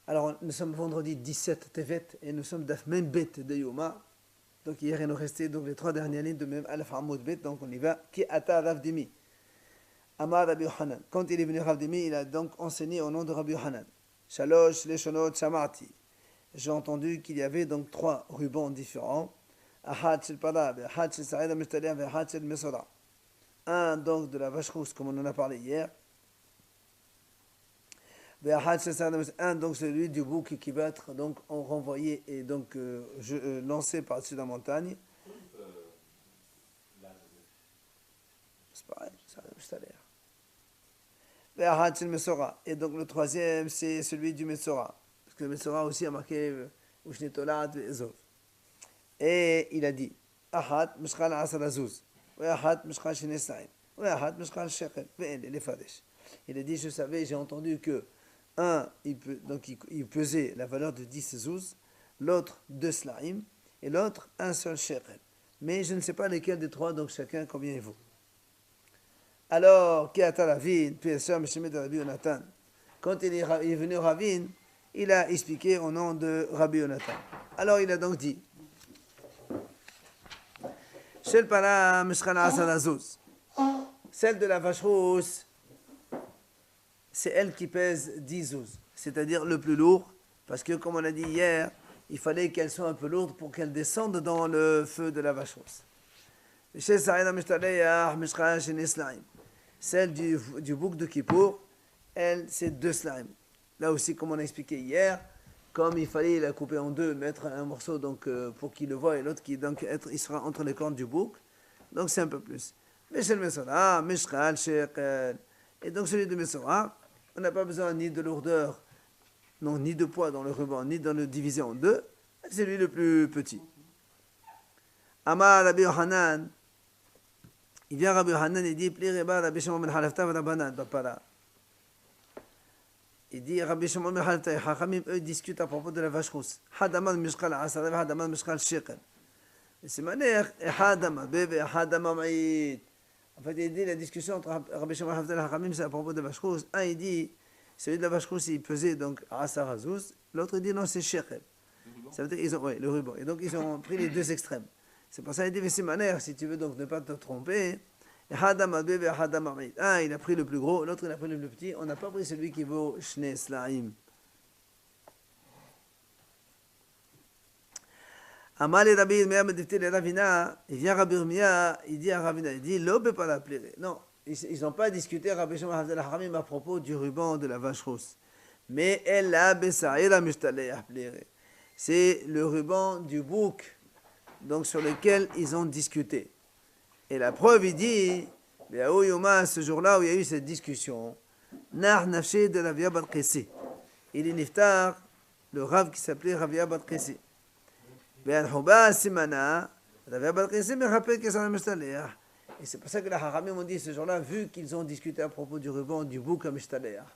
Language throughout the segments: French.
Alors, nous sommes vendredi 17 Tevet et nous sommes d'Af Bet de Yoma. Donc, hier, il nous restait donc les 3 dernières lignes de même Alaf Hamoud Bet. Donc, on y va. Qui ata Rav Dimi. Amar Rabbi Yohanan. Quand il est venu Rav Dimi, il a donc enseigné au nom de Rabbi Yohanan. Shalosh Leshonot Shamati. J'ai entendu qu'il y avait donc 3 rubans différents. Ahad Shel Pada, Ahad Shel Sa'id Amishtaleh, Ahad Shel Mesora. Un donc de la vache rousse, comme on en a parlé hier. Un donc celui du bouc qui va être donc renvoyé et donc lancé par-dessus la montagne. C'est pareil, ça arrive juste à l'air. Et donc le troisième, c'est celui du Metsora. Parce que le Metsora aussi a marqué Ushnetolat et Ezov. Et il a dit Ahad Mishkal Asar Azuz, Ahad Mishkal Shinesaim, Ahad Mishkal Shekel, les Fadesh. Il a dit je savais, j'ai entendu que un, il pesait la valeur de 10 zouz, l'autre 2 slaim, et l'autre un seul shekel. Mais je ne sais pas lesquels des 3, donc chacun combien il vaut. Alors, Keata Ravin, P.S.A. Meshemet de Rabbi Yonatan, quand il est venu Ravin, il a expliqué au nom de Rabbi Yonatan. Alors il a donc dit Shel Para Mishkana Asar Azuz, celle de la vache rousse, c'est elle qui pèse 10 zouz, c'est-à-dire le plus lourd, parce que comme on a dit hier, il fallait qu'elle soit un peu lourde pour qu'elle descende dans le feu de la vache rousse. Celle du bouc de Kippour, elle, c'est 2 slimes. Là aussi, comme on a expliqué hier, comme il fallait la couper en 2, mettre un morceau donc, pour qu'il le voie et l'autre qui donc, il sera entre les cornes du bouc, donc c'est un peu plus. Et donc celui de Messora, on n'a pas besoin ni de lourdeur, non, ni de poids dans le ruban, ni dans le divisé en 2. C'est lui le plus petit. Amar Rabbi Yohanan, il vient Rabbi Yohanan et dit Pli Reba Rabbi Shimon ben Halafta va Rabbanan Bapara. Il dit Rabbi Shimon ben Halafta et Chachamim, eux discutent à propos de la vache rousse. Hadaman Mishkal Asar, Hadaman Mishkal Shekel. Et c'est manière, Hadama Bebe, Hadama Maïd. En fait, il dit la discussion entre Rabbi Shimon et Hachamim, c'est à propos de la vache rousse. Un, il dit, celui de la vache rousse, il pesait donc Asar Azouz. L'autre, il dit, non, c'est Shekel. Ça veut dire qu'ils ont, oui, le ruban. Et donc, ils ont pris les 2 extrêmes. C'est pour ça qu'il dit, mais c'est manière, si tu veux donc ne pas te tromper. Un, il a pris le plus gros, l'autre, il a pris le plus petit. On n'a pas pris celui qui vaut Shne Slaim. Amal et Rabbi Yirmiyah me dit Ravina, il vient Rabbi Yirmiyah, il dit à Ravina, il dit l'eau peut pas l'appeler. Non, ils n'ont pas discuté Rabbi Shimon Haramim à propos du ruban de la vache rousse. Mais elle a bessaï la mustaleh appeler. C'est le ruban du bouc, donc sur lequel ils ont discuté. Et la preuve, il dit, ce jour-là où il y a eu cette discussion, Nar Nafshe de Ravia Bat Qesi. Il est niftar, le Rav qui s'appelait Ravia Bat Qesi. Et c'est pour ça que les Haramim ont dit ce jour-là, vu qu'ils ont discuté à propos du ruban du bouc à Mishtaleah,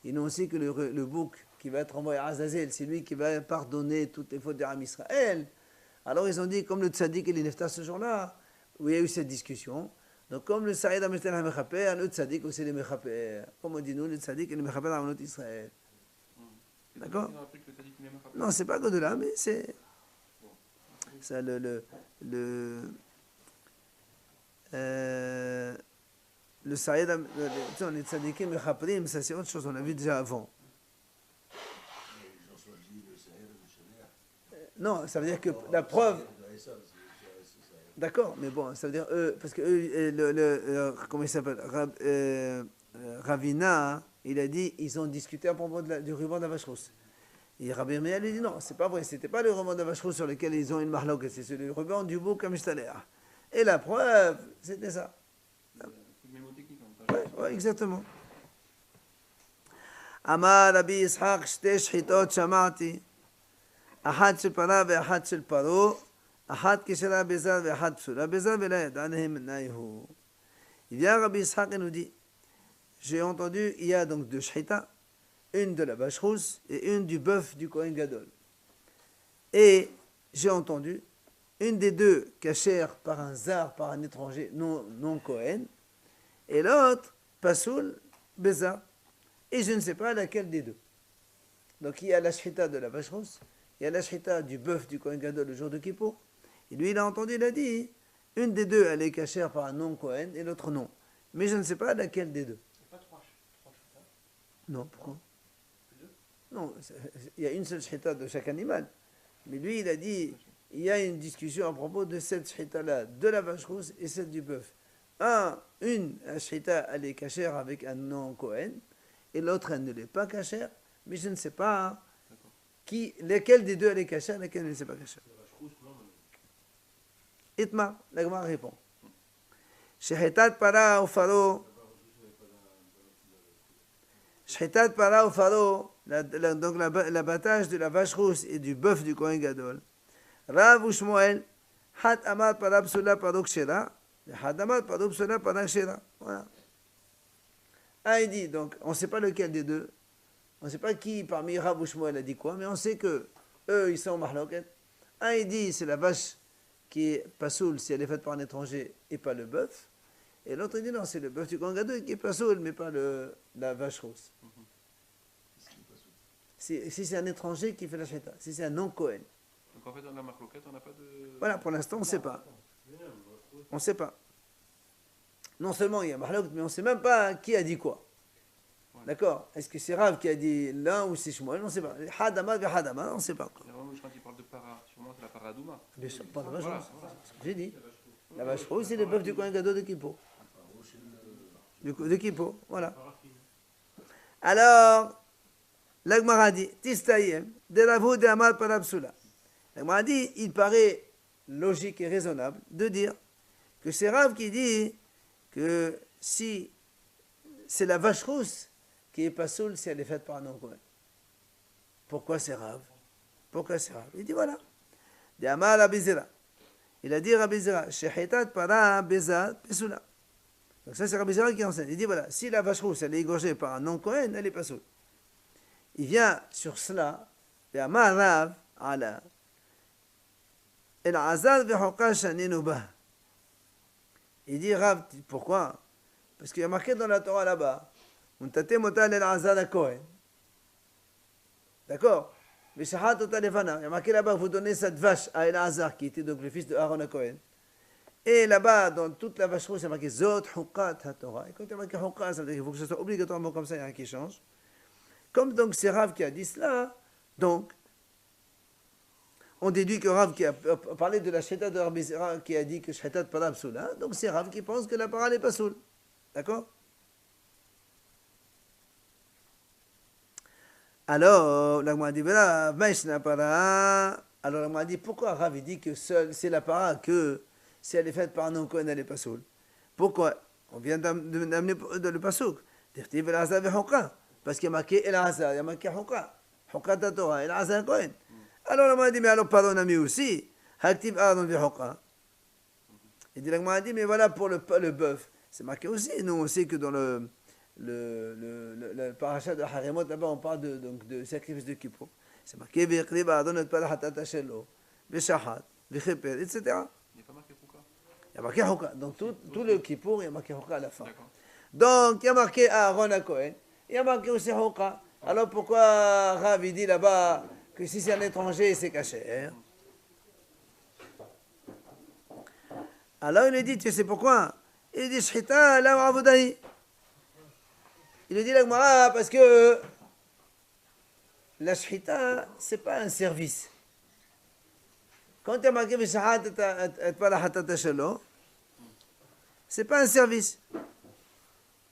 ils ont aussi que le bouc qui va être envoyé à Azazel, c'est lui qui va pardonner toutes les fautes d'Aram Israël. Alors ils ont dit, comme le tzaddik et l'inefta ce jour-là, où il y a eu cette discussion, donc comme le Saïd a Mishtaleah Mechaper, le tzaddik aussi les Mechaper. Comme on dit nous, le tzaddik et les Mechaper dans Israël. D'accord? Non, c'est pas au-delà, mais c'est... Ça, le Saïd, on est tzadikim mechaprim, ça c'est autre chose, on l'a vu déjà avant. Non, ça veut dire que la preuve. D'accord, mais bon, ça veut dire eux, parce que eux, comment il s'appelle, Ravina, il a dit, ils ont discuté à propos du ruban de la vache rousse. Et Rabbi Yirmiyah lui dit non, c'est pas vrai, c'était pas le ruban de la vache rousse sur lequel ils ont une marloque, c'est le ruban du bouc à Mishtaleah. Et la preuve, c'était ça. Ouais, exactement. Amar Rabbi Ishaq shte shchitot shamati, ahad shel para ve'ahad shel paro, ahad kishera bezar ve'ahad psula bezar ve'la yad'anehem naihu. Il vient Rabbi Ishaq et nous dit, j'ai entendu, il y a donc 2 shchita, une de la vache rousse et une du bœuf du Kohen Gadol. Et j'ai entendu une des 2 cachère par un zar, par un étranger non Kohen, et l'autre, Pasoul, Bézar. Et je ne sais pas laquelle des 2. Donc il y a la shrita de la vache rousse, il y a la shrita du bœuf du Kohen Gadol le jour de Kippour. Et lui, il a entendu, il a dit, une des deux, elle est cachère par un nom Kohen et l'autre non. Mais je ne sais pas laquelle des deux. Pas trois shritas. Non, pourquoi? Non, il y a une seule shrita de chaque animal. Mais lui, il a dit, il y a une discussion à propos de cette shrita-là, de la vache rousse et celle du bœuf. Une shrita, elle est cachère avec un nom Kohen, et l'autre, elle ne l'est pas cachère, mais je ne sais pas laquelle des deux elle est cachère, laquelle elle ne s'est pas cachère. Itmar, la Gemara répond. Shehetat para ou faro. Shehetat para ou faro, donc l'abattage de la vache rousse et du bœuf du Kohen Gadol. Rav ou Shmuel, hat amar para psula para kshera, hat amar para psula para kshera. Voilà. Il dit, donc, on ne sait pas lequel des deux. On ne sait pas qui parmi Rav ou Shmuel a dit quoi, mais on sait que eux, ils sont mahloket. Il dit, c'est la vache qui est pasoul si elle est faite par un étranger et pas le bœuf. Et l'autre dit non, c'est le bœuf du Kohen Gadol qui est pasoul, mais pas la vache rousse. Si c'est un étranger qui fait la shrita, si c'est un non-Kohen. Donc en fait, dans la marloquette, on n'a pas de... Voilà, pour l'instant, on ne sait pas. On ne sait pas. Non seulement il y a mahlok, mais on ne sait même pas qui a dit quoi. Ouais. D'accord? Est-ce que c'est Rav qui a dit l'un ou c'est Shmuel? On ne sait pas. Hadama ve Hadama, on ne sait pas. Quand il parle de para, sûrement c'est la paradouma. Bien sûr, pas la vache rousse. C'est ce que j'ai dit. La vache rousse, c'est le bœuf du Kohen Gadol de Kippour. De Kippour, voilà. Alors, l'Agmara dit, Tistayem, de l'avou de Amar Parabsula. L'Agmara dit, il paraît logique et raisonnable de dire que c'est Rav qui dit que si c'est la vache rousse qui est pas saoule si elle est faite par un non-Kohen. Pourquoi c'est Rav? Pourquoi c'est Rav? Il dit voilà. De Amar Abizera. Il a dit Rabbi Zera, Shehetat para beza pesula. Donc ça c'est Rabbi Zera qui enseigne. Il dit voilà, si la vache rousse elle est égorgée par un non-Kohen, elle est pas saoule. Il vient sur cela, de Amar Rav ala. El Azal ve'hoka shaninu bah. Il dit Rav, pourquoi? Parce qu'il y a marqué dans la Torah là-bas, Untatem otal el Azal a Kohen. D'accord? Mais Shahat otal lefana. Il y a marqué là-bas, vous donnez cette vache à Elazar, qui était donc le fils de Aaron à Kohen. Et là-bas, dans toute la vache rouge, il y a marqué Zot Hukat HaTorah. Et quand il y a marqué Hukat, ça veut dire qu'il faut que ce soit obligatoirement comme ça, il n'y a rien qui change. Comme donc c'est Rav qui a dit cela, donc on déduit que Rav qui a parlé de la Sheta de Rabbi Zera qui a dit que Sheta de Parab Soula, donc c'est Rav qui pense que la parole n'est pas soule. D'accord? Alors, la dit voilà, Maïshna para. Alors, la dit pourquoi Rav dit que seul c'est la para que si elle est faite par un non-Kohen, elle n'est pas soule. Pourquoi? On vient d'amener le pasouk. Dirtiv El Azar ve'Hoka. Parce qu'il y a marqué El Azar, il y a marqué Hoka. Hoka ta Torah, El Azar Kohen. Alors, la dit mais alors pardonne-moi aussi. Haktiv Aaron ve'Hoka. Il dit la dit mais voilà pour le bœuf. C'est marqué aussi. Nous, on sait que dans le parachat de Haremot, là-bas, on parle de sacrifice de Kippour. C'est marqué Ve'ekriv Aaron et Parachat Shelo, Ve'Shahat, Ve'Cheper, etc. Il n'y a pas marqué Hoka. Il y a marqué Hoka. Dans tout le Kippour, il y a marqué Hoka à la fin. Donc, il y a marqué Aaron à Kohen. Il y a marqué aussi Hoka. Alors, pourquoi Rav dit là-bas que si c'est un étranger, c'est caché? Alors, il lui dit, tu sais pourquoi? Il dit, Shchita, la Avodahi. Il lui dit la Gemara parce que la shchita, ce n'est pas un service. Quand il y a marqué Vishahat et Parachat Shelo, ce n'est pas un service.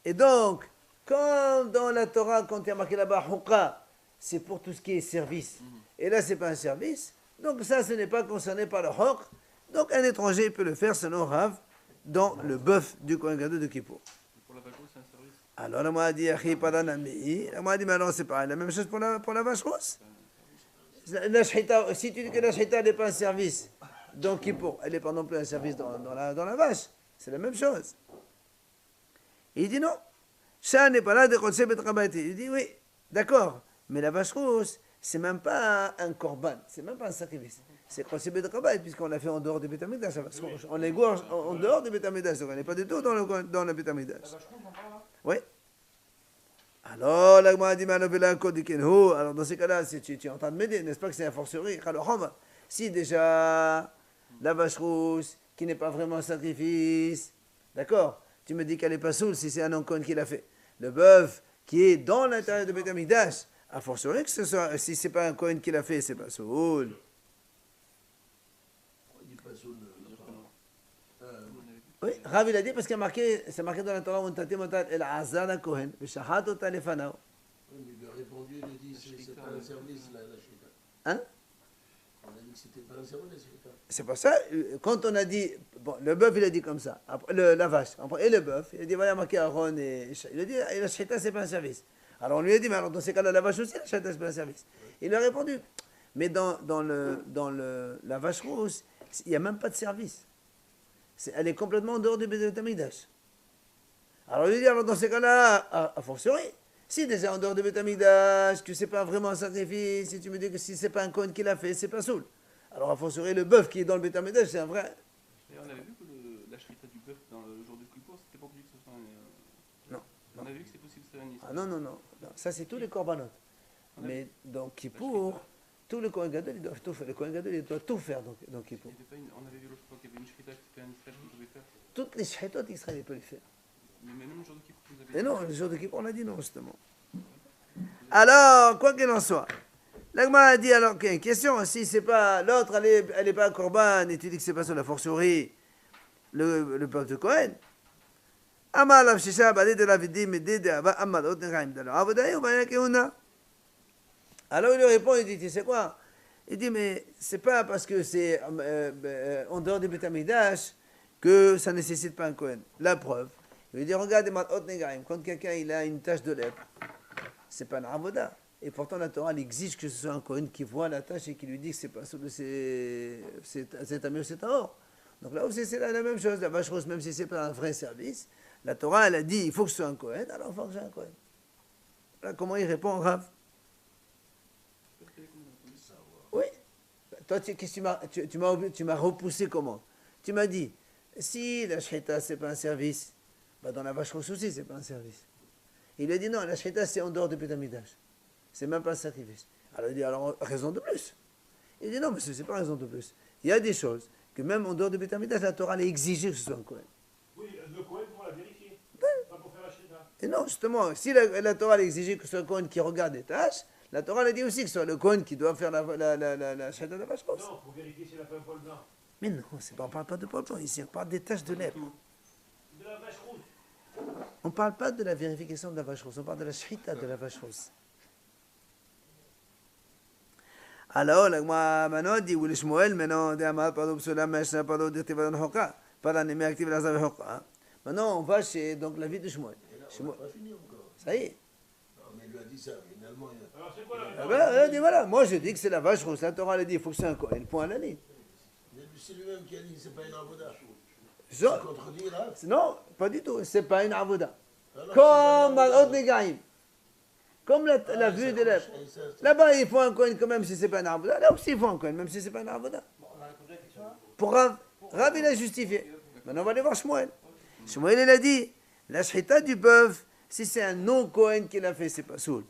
Et donc, comme dans la Torah, quand il y a marqué là-bas Hoka, c'est pour tout ce qui est service. Et là, ce n'est pas un service. Donc ça, ce n'est pas concerné par le Hok. Donc un étranger peut le faire selon Rav dans le bœuf du Kohen Gadol de Kippour. Pour la vache rousse, c'est un service. Alors, la m'a dit, la m'a dit, mais non, c'est pas la même chose pour la vache rousse. La shchita, si tu dis que la shchita n'est pas un service, donc elle n'est pas non plus un service dans la vache. C'est la même chose. Il dit non. Ça n'est pas là de Kotse Betrabati. Il dit oui, d'accord, mais la vache rousse, c'est même pas un korban, c'est même pas un sacrifice. C'est Kotse Betrabati, puisqu'on l'a fait en dehors du Beth Amikdash. On l'égorge en dehors du Beth Amikdash, donc on n'est pas du tout dans le Beth Amikdash. Oui. Alors, la Gemara dit, alors dans ces cas-là, tu es en train de m'aider, n'est-ce pas que c'est un forcerie? Alors, si déjà la vache rousse, qui n'est pas vraiment un sacrifice, d'accord, tu me dis qu'elle n'est pas saoule si c'est un Ankon qui l'a fait. Le bœuf qui est dans l'intérieur de Beth Amikdash, a fortiori que ce soit, si c'est pas un Cohen qui l'a fait, c'est pas saoul. Il dit pas saoul. Oui, Rav il a dit parce qu'il c'est marqué dans la Torah, El Azar Kohen, Veshahat Ota Lefanao. Oui, mais il lui a répondu, il a dit c'est pas un service la shrita. Hein? On a dit que c'était pas un service la shrita. C'est pour ça, quand on a dit, bon, le bœuf il a dit comme ça, après, la vache, après, et le bœuf, il a dit voilà marqué Aaron et il a dit la shrita c'est pas un service. Alors on lui a dit mais alors dans ces cas-là la vache aussi la shrita c'est pas un service. Il a répondu, mais dans la vache rousse, il n'y a même pas de service. Elle est complètement en dehors du Beth Amikdash. Alors il dit, alors dans ces cas-là, a fortiori, si déjà en dehors du Beth Amikdash, que c'est pas vraiment un sacrifice, si tu me dis que si c'est pas un Kohen qui l'a fait, c'est pas saoul. Alors a fortiori, le bœuf qui est dans le Beth Amikdash, c'est un vrai. Et on avait vu que la shrita du bœuf dans le jour du Kippour, c'était pas obligé que ce soit un. Non. On avait vu que c'est possible que ce soit un Ah non. Ça c'est tous les korbanot. Mais dans Kippour, tous les Kohen Gadol, ils doivent tout faire. Le Kohen Gadol, il doit tout faire dans Kippour. On avait vu l'autre fois qu'il y avait une shrita que c'était un Israël qui pouvait faire. Toutes les shritot d'Israël, il peut les faire. Mais même le jour du Kippour, vous avez Et non, le jour de Kippour, on a dit non, justement. Alors, quoi qu'il en soit, l'Agma a dit alors qu'il y a une question, si c'est pas l'autre, elle est pas un korban, et tu dis que c'est pas sur la forcerie, le peuple de Cohen. Amal av shisha balé de la vidi, mais de ava amal ot negaim de la avodaï ou baya keuna. Alors il lui répond, il dit, tu sais quoi? Il dit, mais c'est pas parce que c'est en dehors du Beth Amikdash que ça nécessite pas un Cohen. La preuve, il lui dit, regarde, quand quelqu'un il a une tache de lèpre, c'est pas un avoda. Et pourtant la Torah elle exige que ce soit un Cohen qui voit la tache et qui lui dit que c'est pas c'est un mieux, c'est un or. Donc là aussi c'est la même chose, la vache rose, même si c'est pas un vrai service, la Torah elle a dit il faut que ce soit un Cohen, alors il faut que j'ai un Cohen. Là comment il répond, Rav? Oui. Toi, tu m'as repoussé comment? Tu m'as dit, si la shrita, c'est pas un service, bah dans la vache rousse aussi, c'est pas un service. Il a dit non, la shrita, c'est en dehors du Beth Amikdash. C'est même pas un sacrifice. Alors il dit, alors raison de plus. Il dit non, mais c'est pas raison de plus. Il y a des choses que même en dehors du Beth Amikdash, la Torah a exigé que ce soit un Kohen. Oui, le Kohen pour la vérifier, pas pour faire la shrita. Et non, justement, si la Torah a exigé que ce soit un Kohen qui regarde les tâches, la Torah a dit aussi que ce soit le Kohen qui doit faire la shrita de la vache rousse. Non, pour vérifier si elle a fait un poil blanc. Mais non, on ne parle pas de poil blanc ici, on parle des taches de lèpre. De la vache rouge. On ne parle pas de la vérification de la vache rousse, on parle de la shrita de la vache rousse. Alors, maintenant, dit Ouli Shmuel, maintenant, maintenant, on va chez donc, la vie de Shmuel. On n'a pas fini encore. Ça y est. Non, mais il lui a dit ça, finalement. Alors c'est quoi la Ah ben, elle a dit, voilà, moi je dis que c'est la vache rousse. La Torah elle a dit, il faut que c'est un Kohen. Point à l'année. C'est lui-même qui a dit que c'est pas une avoda. Ça- C'est contredit là. Non, pas du tout. C'est pas une avoda. Alors, Comme c'est Malot Negaim. Comme la vue des lèvres. Là-bas, il faut un Kohen quand même si c'est pas un avoda. Là aussi, il faut un Kohen, même si c'est pas un avoda. Pour Rav, Rav, il a justifié. Maintenant, on va aller voir Shmuel. Shmuel, il a dit, la shrita du bœuf, si c'est un non-Kohen qui l'a fait, c'est pas soul.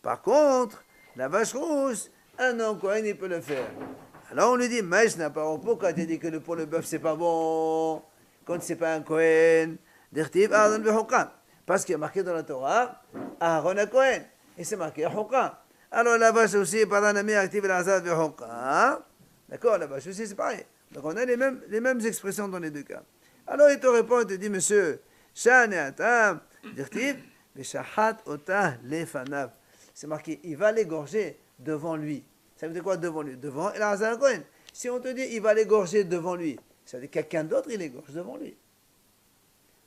Par contre, la vache rousse, un non-Kohen, il peut le faire. Alors on lui dit, mais n'a pas pourquoi tu as dit que pour le bœuf, c'est pas bon, quand c'est pas un Kohen, d'irtiv Aaron v'Hokam. Parce qu'il y a marqué dans la Torah, Aaron a Kohen, et c'est marqué Hokam. Alors la vache aussi, par un ami actif l'Azad v'Hokam. D'accord, la vache aussi, c'est pareil. Donc on a les mêmes expressions dans les deux cas. Alors il te répond, il te dit, monsieur, Shan et Atam, d'irtiv, v'Shahat Ota lefanav. C'est marqué, il va l'égorger devant lui. Ça veut dire quoi devant lui? Devant Elazar Cohen. Si on te dit, il va l'égorger devant lui, ça veut dire quelqu'un d'autre, il l'égorge devant lui.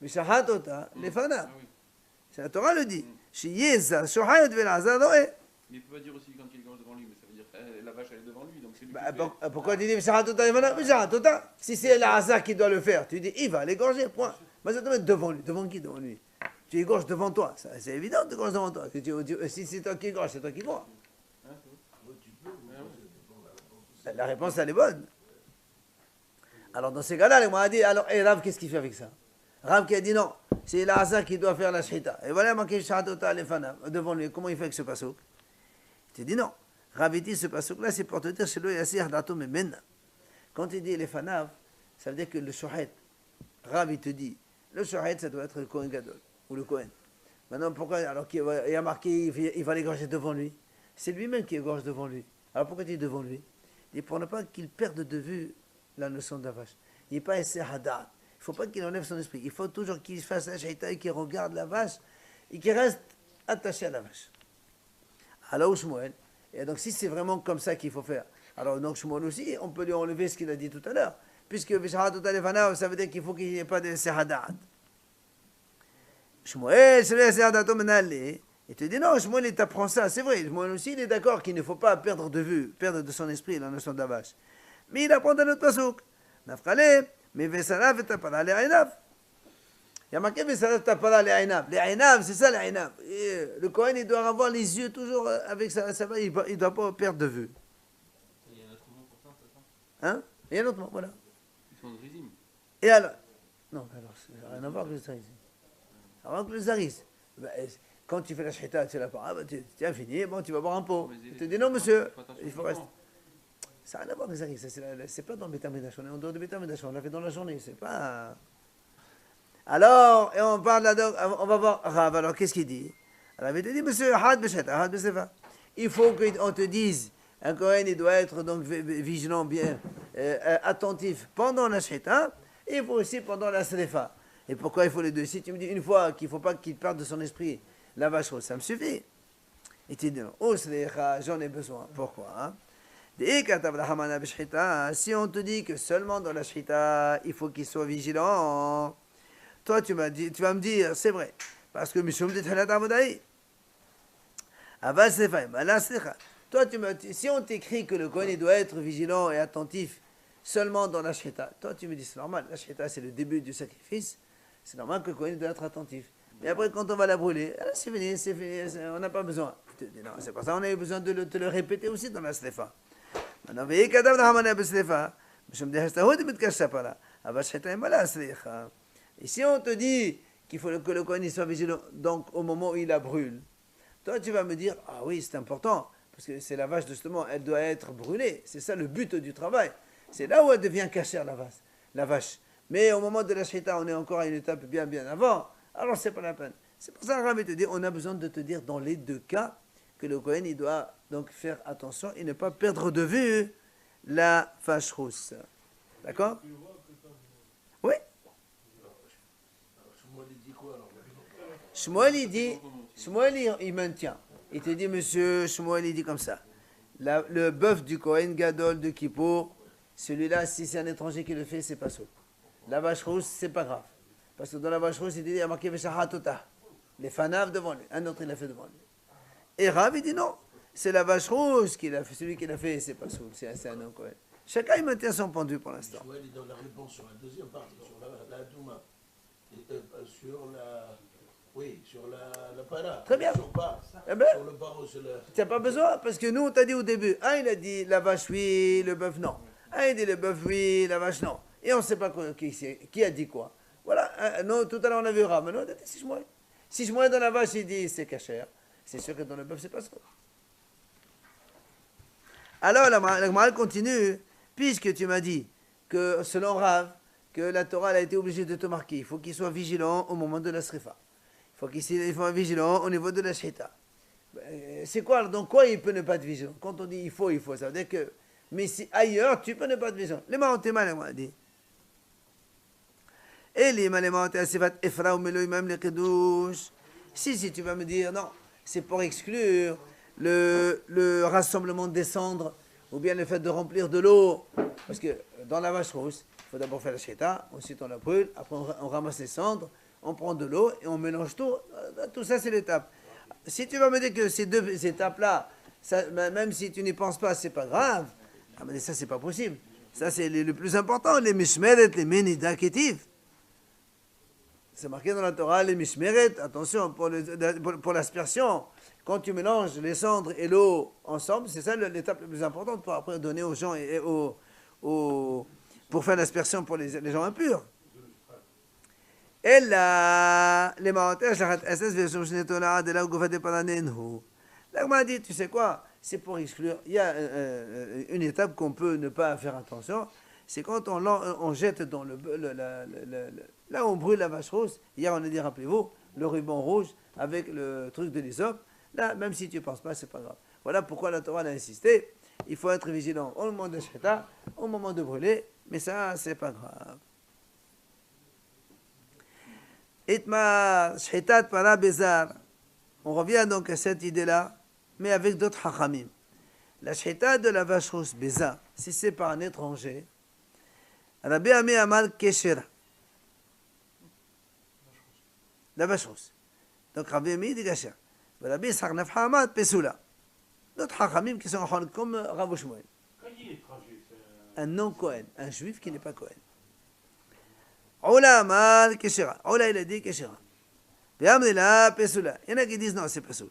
Mais Shahat Ota lefanav. Ah oui. C'est la Torah le dit. Shiyeza shohayot ve'Elazar Noé. Mais il peut pas dire aussi quand il gorge devant lui, mais ça veut dire que la vache elle est devant lui, donc c'est lui qui le fait. Pourquoi tu dis Shahat Ota lefanav? Mais Shahat Ota, si c'est Elazar qui doit le faire, tu dis, il va l'égorger, point. Mais ça doit être devant lui. Devant qui devant lui? Tu égorges devant toi. C'est évident, tu égorges devant toi. Si c'est toi qui égorges, c'est toi qui vois. Hein, c'est bon. Oui, tu peux, mais ça dépend de la réponse. La réponse, elle est bonne. Alors, dans ces cas-là, on a dit, alors, et Rav, qu'est-ce qu'il fait avec ça? Rav qui a dit non. C'est l'Azar qui doit faire la shrita. Et voilà, marqué Shahadota Lefanav, devant lui. Comment il fait avec ce pasouk? Il te dit non. Rav dit ce pasouk-là, c'est pour te dire chez lui, Yassir Dato Memena. Quand il dit Lefanav, ça veut dire que le shohet, Rav il te dit, le shohet, ça doit être le Kohen Gadol, ou le Kohen. Maintenant, pourquoi? Alors qu'il y a marqué, il va l'égorger devant lui. C'est lui-même qui égorge devant lui. Alors pourquoi tu dis devant lui? Il dit pour ne pas qu'il perde de vue la notion de la vache. Il n'est pas essayer hadat. Il ne faut pas qu'il enlève son esprit. Il faut toujours qu'il fasse la shaita et qu'il regarde la vache et qu'il reste attaché à la vache. Alors Shmuel, et donc si c'est vraiment comme ça qu'il faut faire, alors donc Shmuel aussi, on peut lui enlever ce qu'il a dit tout à l'heure. Puisque ça veut dire qu'il faut qu'il n'y ait pas de essayer hadat. Shmuel, c'est le essayer hadat menalé. Il te dit non, Shmuel il t'apprend ça, c'est vrai. Shmuel aussi il est d'accord qu'il ne faut pas perdre de vue, perdre de son esprit la notion de la vache. Mais il apprend dans notre pasouk. Nafkale, mais Vesalav et Tapala, les Ainav. Il y a marqué Vesalav Tapala, les Ainav. Les Ainav, c'est ça les Ainav. Le Kohen il doit avoir les yeux toujours avec ça, il ne doit pas perdre de vue. Il y a un autre mot pour ça, c'est ça? Hein? Il y a un autre mot, voilà. Ils sont de résine. Et alors? Non, alors, ça n'a rien à voir avec le Zaris. Ça n'a rien à voir avec le Zaris. Quand tu fais la shita, tu as fini, bon, tu vas boire un pot. Tu te dis non, monsieur, il faut rester. Ça n'a rien à voir avec les Zaris. C'est pas dans le Bétamidach. On est en dehors du Bétamidach. On l'a fait dans la journée. C'est pas. Alors, et on parle là, on va voir Rav. Alors, qu'est-ce qu'il dit? Alors, il te dit, monsieur, il faut qu'on te dise, un Kohen, il doit être donc vigilant, bien, attentif pendant la shita, et il faut aussi pendant la srefa. Et pourquoi il faut les deux? Si tu me dis une fois qu'il ne faut pas qu'il parte de son esprit, la vache rose, ça me suffit. Et tu dis non, oh srecha, j'en ai besoin. Pourquoi? Hein? Si on te dit que seulement dans la shrita, il faut qu'il soit vigilant, toi tu vas me dire, c'est vrai, parce que toi si on t'écrit que le Kohen doit être vigilant et attentif seulement dans la shrita, toi tu me dis c'est normal, la shrita c'est le début du sacrifice, c'est normal que le Kohen doit être attentif. Mais après quand on va la brûler, c'est fini, on n'a pas besoin. Non, c'est pour ça qu'on a besoin de te le répéter aussi dans la srefa. Et si on te dit qu'il faut que le Kohen soit vigilant, donc au moment où il la brûle, toi tu vas me dire, ah oui c'est important, parce que c'est la vache justement, elle doit être brûlée, c'est ça le but du travail, c'est là où elle devient cachère la vache. Mais au moment de la shrita, on est encore à une étape bien avant, alors c'est pas la peine. C'est pour ça que Rabbi te dit, on a besoin de te dire dans les deux cas, que le Kohen il doit donc faire attention et ne pas perdre de vue la vache rousse. D'accord? Oui. Shmuel il dit, il maintient. Il te dit, monsieur, Shmuel il dit comme ça. Le bœuf du Kohen Gadol de Kippour, celui-là, si c'est un étranger qui le fait, c'est pas ça. La vache rousse, c'est pas grave. Parce que dans la vache rousse, il y a marqué Veshahatota. Les fanav devant lui. Un autre, il l'a fait devant lui. Et Rav, il dit non, c'est la vache rouge qui l'a fait, celui qui l'a fait, c'est pas Soul, c'est un homme Kohen. Chacun il maintient son point de vue pour l'instant. Joël est dans la réponse sur la deuxième partie, sur la Douma. Sur la para. Très bien. Sur Eh ben, le paro, sur le... Tu n'as pas besoin, parce que nous, on t'a dit au début, il a dit la vache oui, le bœuf non. Il a dit le bœuf oui, la vache non. Et on ne sait pas qui a dit quoi. Voilà, non, tout à l'heure on a vu Rav, maintenant on a dit si je moins. Si je moins dans la vache, il dit c'est cachère. C'est sûr que dans le bœuf, c'est pas ça. Alors, la morale continue, puisque tu m'as dit que, selon Rav, que la Torah a été obligée de te marquer. Il faut qu'il soit vigilant au moment de la srifa. Il faut qu'il soit vigilant au niveau de la shita. C'est quoi? Donc, quoi il peut ne pas être vigilant? Quand on dit il faut, ça veut dire que... Mais si ailleurs, tu peux ne pas être vigilant. Les marotémas, les mois dit. Et les malémantés, c'est fait Ephra ou Melo, même les kedouches. Si, tu vas me dire, non. C'est pour exclure le rassemblement des cendres ou bien le fait de remplir de l'eau. Parce que dans la vache rousse, il faut d'abord faire la sheta, ensuite on la brûle, après on ramasse les cendres, on prend de l'eau et on mélange tout. Tout ça, c'est l'étape. Si tu vas me dire que ces deux étapes-là, même si tu n'y penses pas, c'est pas grave, mais ça, c'est pas possible. Ça, c'est le plus important, les mishmeret, les menida ketiv. C'est marqué dans la Torah, les mishmeret, attention, pour l'aspersion. Quand tu mélanges les cendres et l'eau ensemble, c'est ça l'étape la plus importante pour après donner aux gens pour faire l'aspersion pour les gens impurs. Ella, les marotés, shachat SS, version shnetona, de là où gofade paranenhu. Là, on m'a dit, tu sais quoi, c'est pour exclure. Il y a une étape qu'on peut ne pas faire attention, c'est quand on jette dans là où on brûle la vache rose. Hier, on a dit, rappelez-vous, le ruban rouge avec le truc de l'hysope. Là, même si tu ne penses pas, c'est pas grave. Voilà pourquoi la Torah a insisté. Il faut être vigilant au moment de shchita, au moment de brûler, mais ça, c'est pas grave. Itmar, shchitat para bezar. On revient donc à cette idée-là, mais avec d'autres hachamim. La shchita de la vache rousse bezar, si c'est par un étranger, Rabbi Ami Amal Keshera. La vache rousse. Donc Rabbi Ami dit Keshera. Rabbi Yitzhak Nafcha Amad Pesula. D'autres hachamim qui sont comme Rav Shmuel. Quand il dit étranger, c'est Un non-Kohen, un juif qui n'est pas Kohen. Oula Amal Keshera. Oula il a dit Keshera. Biamdila Pesula. Il y en a qui disent non, c'est Pesul.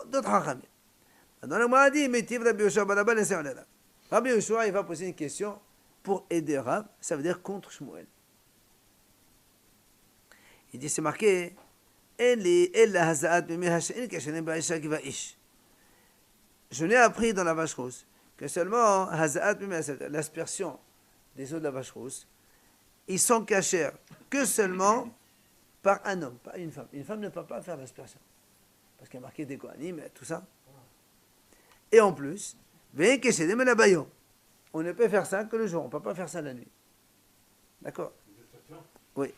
D'autres hachamim. Dans le m'a dit, mais Tiv Rabbi Yoshua Barabba laissez en l'air. Rabbi Yoshua, il va poser une question pour aider Rav, ça veut dire contre Shmuel. Il dit, c'est marqué, je n'ai appris dans la vache rousse que seulement l'aspersion des eaux de la vache rousse, ils sont cachés que seulement par un homme, pas une femme. Une femme ne peut pas faire l'aspersion. Parce qu'il y a marqué des kohanim et tout ça. Et en plus, on ne peut faire ça que le jour, on ne peut pas faire ça la nuit. D'accord? une exception. Oui.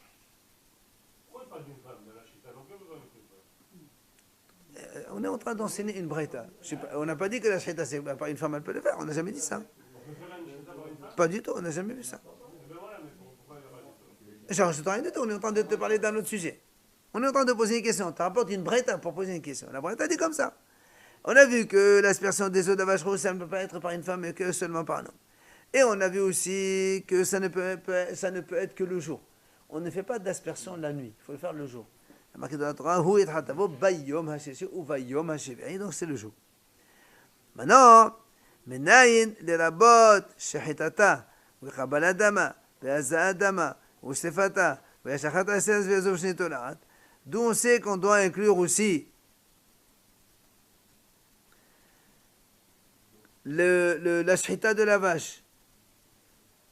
Pourquoi pas d'une femme de la chita? Donc, il y a besoin d'une femme. On est en train d'enseigner une breita. On n'a pas dit que la shita, c'est pas une femme, elle peut le faire. On n'a jamais dit ça. On peut faire une chita par une femme? Pas du tout, on n'a jamais vu ça. Eh ben voilà, mais pourquoi il n'y a pas de femme? J'en rien du tout, on est en train de te parler d'un autre sujet. On est en train de poser une question. Tu rapportes une breita pour poser une question. La breita dit comme ça. On a vu que l'aspersion des eaux de la vache rousse, ça ne peut pas être par une femme, mais que seulement par un homme. Et on a vu aussi que ça ne peut être que le jour. On ne fait pas d'aspersion la nuit, il faut le faire le jour. La marque de la Torah, donc c'est le jour. Maintenant, menayin les rabot, shehitata, v'chabaladama, v'azaadama, v'sefata, v'yashachata ses v'yazov shnitolat, d'où on sait qu'on doit inclure aussi la shchita de la vache,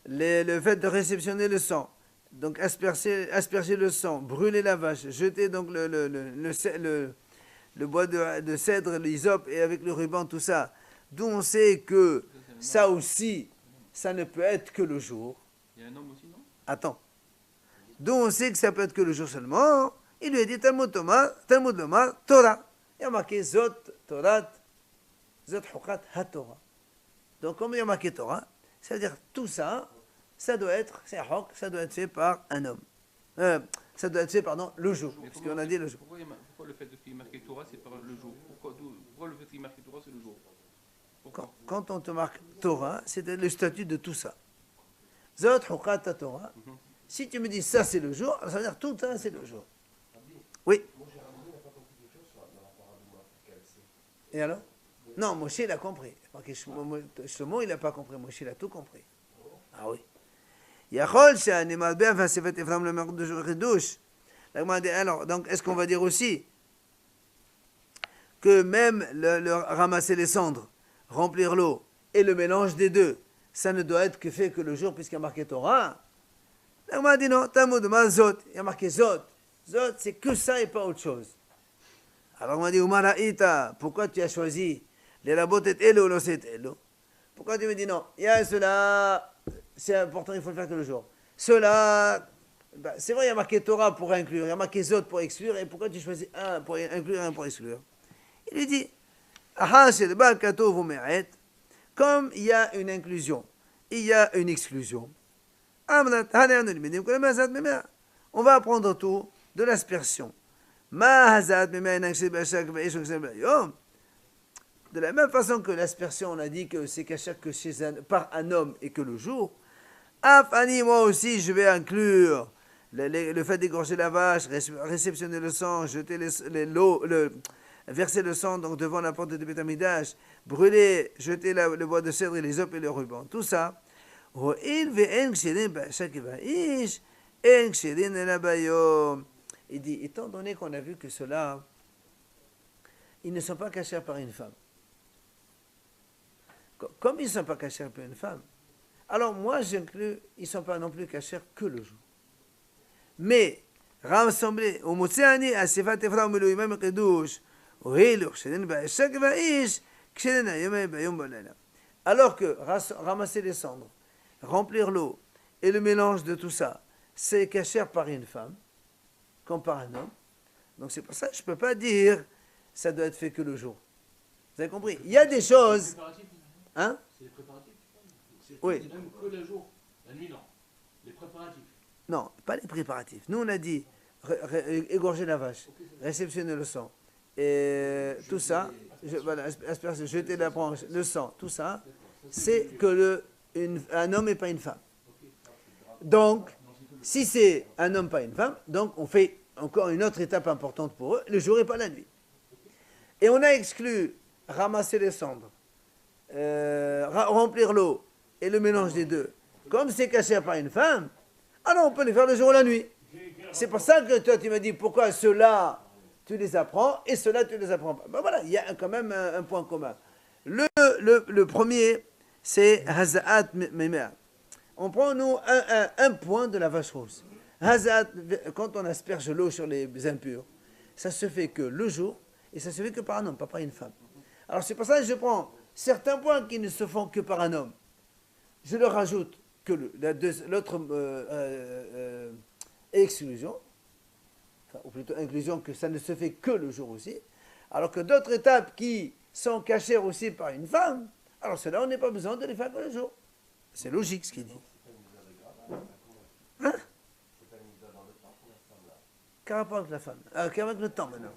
le fait de réceptionner le sang, donc asperger le sang, brûler la vache, jeter donc le bois de cèdre, l'hysope et avec le ruban, tout ça, d'où on sait que ça aussi, ça ne peut être que le jour. Il y a un homme aussi, non? Attends. D'où on sait que ça peut être que le jour seulement, il lui a dit Talmud Lomar, Torah. Il y a marqué Zot, Torah, Zot Hukat HaTorah. Donc, comme il y a marqué Torah, ça veut dire tout ça, ça doit être, c'est Hok, ça doit être fait par un homme. Ça doit être fait, pardon, le jour. Mais Parce qu'on a dit le jour. Pourquoi le fait qu'il y ait marqué Torah, c'est par le jour? Pourquoi le fait qu'il y ait marqué Torah, c'est le jour? Pourquoi? Quand on te marque Torah, c'est le statut de tout ça. Zot Hukat Torah. Si tu me dis ça, c'est le jour, ça veut dire tout ça, c'est le jour. Oui. Et alors? Non, Moshe, il a compris. Shlomo, il n'a pas compris. Moshe, il a tout compris. Ah oui. Yachol, c'est un animal bien, enfin, c'est fait Ephraim le merde de Redouche. Alors, donc, est-ce qu'on va dire aussi que même le ramasser les cendres, remplir l'eau et le mélange des deux, ça ne doit être que fait que le jour, puisqu'il y a marqué Torah? On m'a dit non, Talmud Zot, il y a marqué Zot. Zot, c'est que ça et pas autre chose. Alors on m'a dit, Umaraïta, pourquoi tu as choisi les rabotes et elo, non c'est elo? Pourquoi tu me dis non? Il y a cela, c'est important, il faut le faire que le jour. Cela, bah, c'est vrai, il y a marqué Torah pour inclure, il y a marqué Zot pour exclure, et pourquoi tu choisis un pour inclure et un pour exclure? Il lui dit, Aha, c'est le bal kato vous mérite, comme il y a une inclusion, il y a une exclusion. On va apprendre tout de l'aspersion. De la même façon que l'aspersion, on a dit que c'est par un homme et que le jour. Afani, moi aussi, je vais inclure le fait d'égorger la vache, réceptionner le sang, jeter l'eau, verser le sang donc devant la porte de Beth Amikdash, brûler, jeter le bois de cèdre et les op et le ruban. Tout ça. En ksherin ela bayom. Il dit, étant donné qu'on a vu que ceux-là, ils ne sont pas cachés par une femme. Comme ils ne sont pas cachés par une femme, alors moi j'inclus, ils ne sont pas non plus cachés que le jour. Mais, rassemblés, au Motséani, à Sefat Efra, au Meloïmam Kedush, au Heiloch, Shenen Ba'eshak Va'ish, Kshenen Ayomé Bayom Bolala. Alors que ramasser les cendres, remplir l'eau et le mélange de tout ça, c'est caché par une femme, comme par un homme. Donc c'est pour ça que je ne peux pas dire ça doit être fait que le jour. Vous avez compris? Il y a des choses. Hein? C'est les préparatifs. C'est Oui. même que le jour. La nuit, non. Les préparatifs. Non, pas les préparatifs. Nous, on a dit égorger la vache, réceptionner le sang, et tout ça, voilà, jeter la branche, le sang, tout ça, c'est que un homme et pas une femme. Donc, si c'est un homme, pas une femme, donc on fait encore une autre étape importante pour eux, le jour et pas la nuit. Et on a exclu ramasser les cendres, remplir l'eau et le mélange des deux. Comme c'est caché par une femme, alors on peut les faire le jour ou la nuit. C'est pour ça que toi tu m'as dit pourquoi ceux-là tu les apprends et ceux-là tu les apprends pas. Ben voilà, il y a quand même un point commun. Le premier, c'est Haza'at Memea. On prend nous un point de la vache rousse. Haza'at, quand on asperge l'eau sur les impurs, ça se fait que le jour et ça se fait que par un homme, pas par une femme. Alors c'est pour ça que je prends certains points qui ne se font que par un homme. Je leur rajoute que l'autre exclusion, ou plutôt inclusion, que ça ne se fait que le jour aussi, alors que d'autres étapes qui sont cachées aussi par une femme, alors cela on n'a pas besoin de les faire que le jour. C'est logique ce qu'il dit. Hein? Quel rapport avec la femme? Qu'avec le temps maintenant.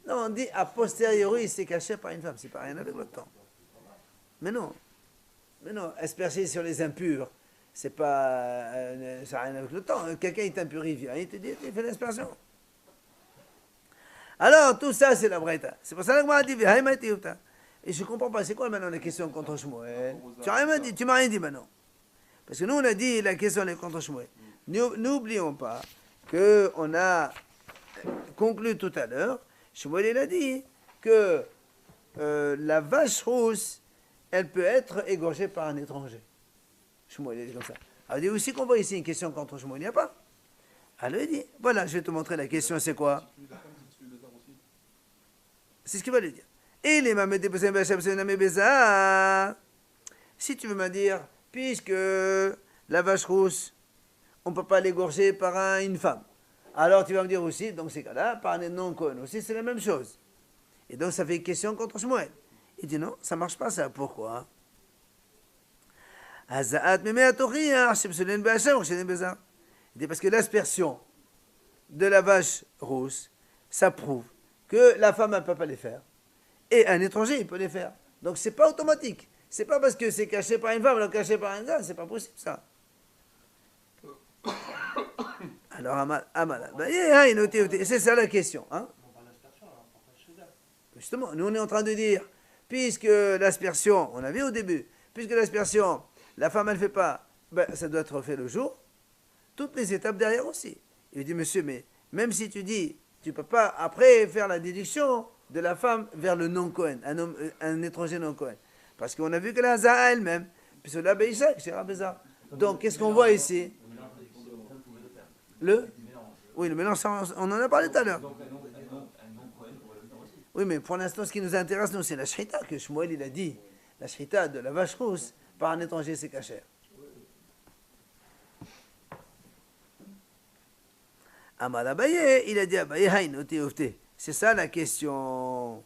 Non, on dit a posteriori c'est caché par une femme, c'est pas rien avec le temps. Mais non, asperger sur les impurs, c'est pas, ça n'a rien avec le temps. Quelqu'un est impur, il vient, il te dit, il fait l'aspersion. Alors, tout ça, c'est la Braïta. C'est pour ça que moi, je dis, et je ne comprends pas, c'est quoi maintenant la question contre Shmuel? Tu m'as rien dit maintenant. Parce que nous, on a dit la question est contre Shmuel. N'oublions pas qu'on a conclu tout à l'heure, Shmuel il a dit que la vache rousse, elle peut être égorgée par un étranger. Shmuel il dit comme ça. Alors il dit aussi qu'on voit ici une question contre Shmuel, il n'y a pas. Alors il dit, voilà, je vais te montrer la question, c'est quoi? C'est ce qu'il va lui dire. Et les mametés si tu veux me dire, puisque la vache rousse, on ne peut pas l'égorger par une femme, alors tu vas me dire aussi, dans ces cas-là, par un non-Cohen aussi, c'est la même chose. Et donc ça fait une question contre Shmuel. Il dit non, ça ne marche pas ça. Pourquoi? Il dit parce que l'aspersion de la vache rousse, ça prouve que la femme ne peut pas les faire. Et un étranger, il peut les faire. Donc c'est pas automatique. C'est pas parce que c'est caché par une femme, alors caché par un gars, c'est pas possible ça. Alors, c'est ça la question. Hein? Justement, nous on est en train de dire, puisque l'aspersion, on a vu au début, puisque l'aspersion, la femme elle ne fait pas, ben, ça doit être fait le jour, toutes les étapes derrière aussi. Il dit, monsieur, mais même si tu dis, tu ne peux pas après faire la déduction de la femme vers le non-Cohen, un étranger non-Cohen. Parce qu'on a vu que la Hazara elle-même, puisque la Beïcha, c'est Rabéza. Donc, qu'est-ce qu'on voit ici? Oui, le mélange, on en a parlé tout à l'heure. Oui, mais pour l'instant, ce qui nous intéresse, nous, c'est la shrita, que Shmuel, il a dit. La shrita de la vache rousse par un étranger, c'est cachère. Amar Abaye, il a dit Abaye, haïnoti ofte. C'est ça la question.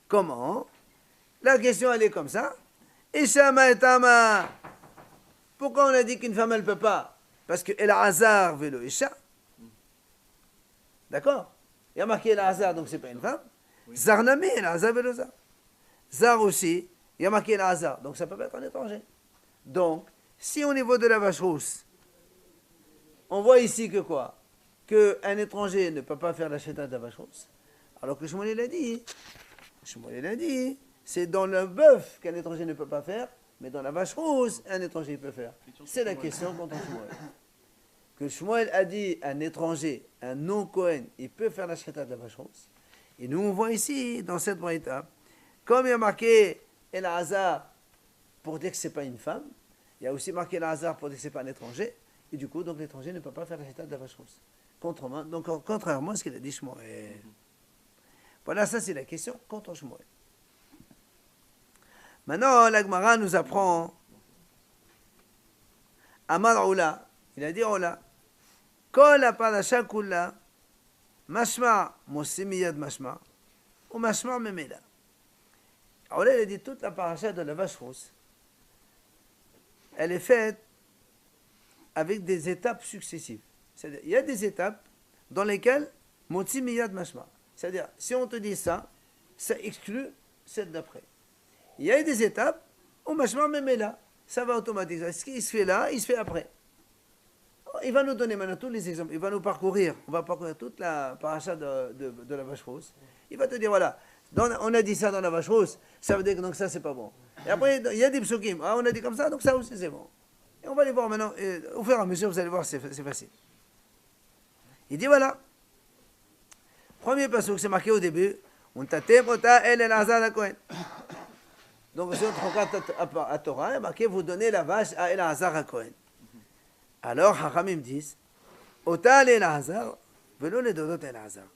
Comment? La question, elle est comme ça. Ishama et Tama. Pourquoi on a dit qu'une femme, elle ne peut pas? Parce que El Hazar velo Isha. D'accord? Il y a marqué El Hazar, donc c'est pas une femme. Zarnami, El Hazar velo Zar. Zar aussi, il y a marqué El Hazar, donc ça peut pas être un étranger. Donc, si au niveau de la vache rousse, on voit ici que quoi? Qu'un étranger ne peut pas faire la chéta de la vache rousse. Alors que Shmuel l'a dit, c'est dans le bœuf qu'un étranger ne peut pas faire, Mais dans la vache rousse, un étranger il peut faire. C'est la question contre Shmuel. Que Shmuel a dit un étranger, un non-Kohen, il peut faire la shrita de la vache rousse. Et nous, on voit ici, dans cette braïta, comme il y a marqué El Hazar pour dire que ce n'est pas une femme, il y a aussi marqué El Hazar pour dire que ce n'est pas un étranger, et du coup, donc l'étranger ne peut pas faire la shrita de la vache rousse. Contrairement à ce qu'il a dit Shmuel. Voilà, ça c'est la question contre Shmuel. Maintenant, la Gemara nous apprend Amar Oula, il a dit Oula, Kol ha-parasha kula, mashma mosim miyad mashma, ou mashma memela. Oula, il a dit toute la parasha de la vache rousse, elle est faite avec des étapes successives. C'est-à-dire, il y a des étapes dans lesquelles mosim miyad mashma. C'est-à-dire, si on te dit ça, ça exclut celle d'après. Il y a des étapes où mashma memela, ça va automatiquement. Ce qui se fait là, il se fait après. Il va nous donner maintenant tous les exemples. Il va nous parcourir. On va parcourir toute la paracha de la vache rousse. Il va te dire voilà, on a dit ça dans la vache rousse, ça veut dire que donc ça c'est pas bon. Et après, il y a des psukim. Ah, on a dit comme ça, donc ça aussi c'est bon. Et on va les voir maintenant. Et au fur et à mesure, vous allez voir, c'est facile. Il dit voilà. Premier passage, c'est marqué au début. On tatem ota el Elazar HaKohen. Donc, si on regarde à Torah, il est marqué vous donnez la vache à Elazar HaKohen. Alors, Hachamim disent ota el Elazar, velo le dodot Elazar.